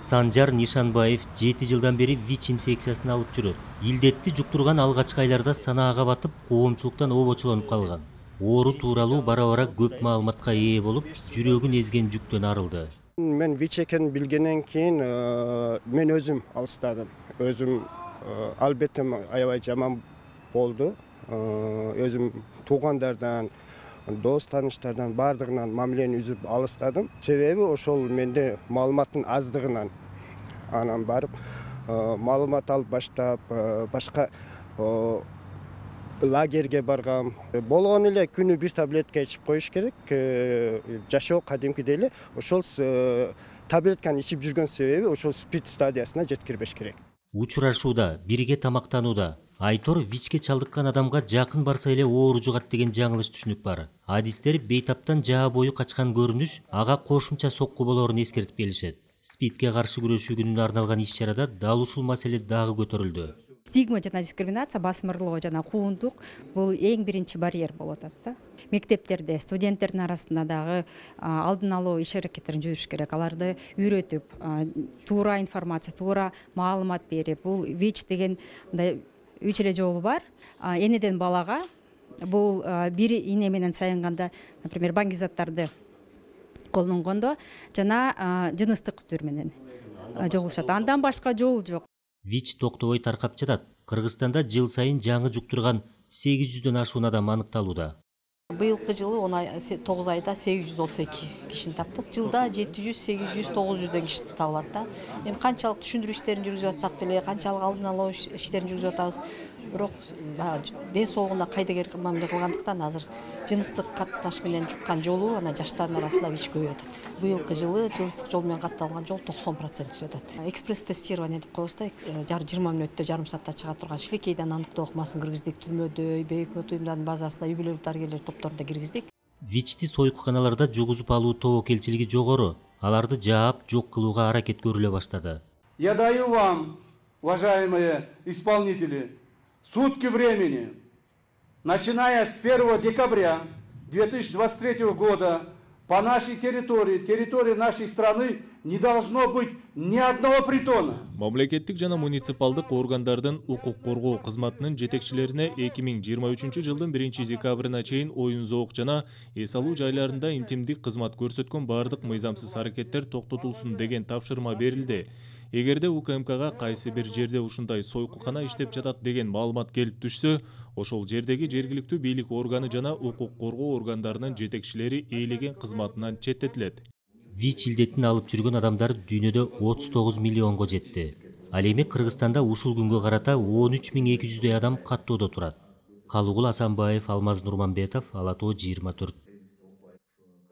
Санжар Нишанбаев 7 жылдан бери ВИЧ инфекциясын алып жүрөт. Илдетти жуктурган алгачкы айларда санаага батып, коомчулуктан обочолонуп калган. Оору тууралуу бара-бара көп маалыматка ээ болуп, жүрөгүн эзген жүктөн арылды. Мен ВИЧ экенин билгенден кийин мен өзүм алыстадым. Өзүм албетте аябай жаман болду. Өзүм туугандардан, дос тааныштардан бардыгынан мамилени үзүп алыстадым. Себеби ошол менде маалыматтын аздыгынан. Анан барып маалымат алып баштап, башка лагерге баргам. Болгон эле күнү бир таблетка ичип коюш керек. Жашоо кадимкидей эле ошол таблетканы ичип жүргөн себеби ошол спид стадиясына жеткирбеш керек. Учурашууда, бирге тамактанууда Айтор ВИЧке чалдыккан адамга жакын барса эле оору жугат деген жаңылыш түшүнүк бар. Адистер бейтаптан жаа бою качкан көрүнүш ага кошумча сокку болоорун эскертип келишет. СПИДке каршы күрөшүү күнүнө арналган иш-чарада дал ушул маселе дагы көтөрүлдү. Стигма жана дискриминация, басмырлоо жана куундук бул эң биринчи барьер болуп атат да. Мектептерде студенттердин арасында дагы алдын алуу иш-аракеттерин жүрүш керек. Аларды үйрөтүп, туура информация, туура маалымат берип, бул ВИЧ деген үч эле жолу бар. Энеден балага бул бир ине менен саянганда, например, баңгизаттарды колдонгондо жана жыныстык түр менен жолугушат. Андан башка жол жок. ВИЧ токтобой таркап жатат. Кыргызстанда жыл сайын жаңы жуктурган 800дөн ашуун адам аныкталууда. Быйылкы жылы 9 айда 832 кишини таптык. Жылда 700, 800, 900дөн киши табылат да. Эми канчалык түшүндүрүү иштерин жүргүзүп атсак деле, канчалык алдын алуу иштерин жүргүзүп атабыз. Бирок ден соолугуна кайдыгер мамиле кылгандыктан азыр жыныстык катташ менен жуккан жолу ана жаштардын арасында ВИЧ көбөйүп атат. Быйылкы жылы жыныстык жол менен катталган жол 90% түсүп атат. Экспресс тестирование деп коебуз да, 20 мүнөттө, жарым саатта чыга турган шилекейден аныктоо ыкмасын киргиздик, түрмөдө, бейөкмөт уюмдардын базасында, үй бүлөлүк дарыгерлер топторунда киргиздик. ВИЧти сойкуканаларда жугузуп алуу тобокелчилиги жогору. Аларды жаап, жок кылууга аракет көрүлө баштады. Я даю вам, уважаемые исполнители, сутки времени, начиная с 1 декабря 2023 года по нашей территории нашей страны не должно быть ни одного притона. Мамлекеттик жана муниципалдык органдардын укук коргоо кызматынын жетекчилерине 2023 жылдын 1 декабрына чейин оюн зоок жана эс алуу жайларында интимдик кызмат көрсөткөн бардык мыйзамсыз аракеттер токтотулсун деген тапшырма берилди. Эгерде УКМКга кайсы бир жерде ушундай сойкукана иштеп жатат деген маалымат келип түшсө, ошол жердеги жергиликтүү бийлик органы жана укук коргоо органдарынын жетекчилери ээлеген кызматынан четтетилет. ВИЧ илдетин алып жүргөн адамдар дүйнөдө 39 миллионго жетти. Ал эми Кыргызстанда ушул күнгө карата 13.200 адам каттоодо турат. Калыгул Асанбаев, Алмаз Нурманбетов, Ала Тоо 24.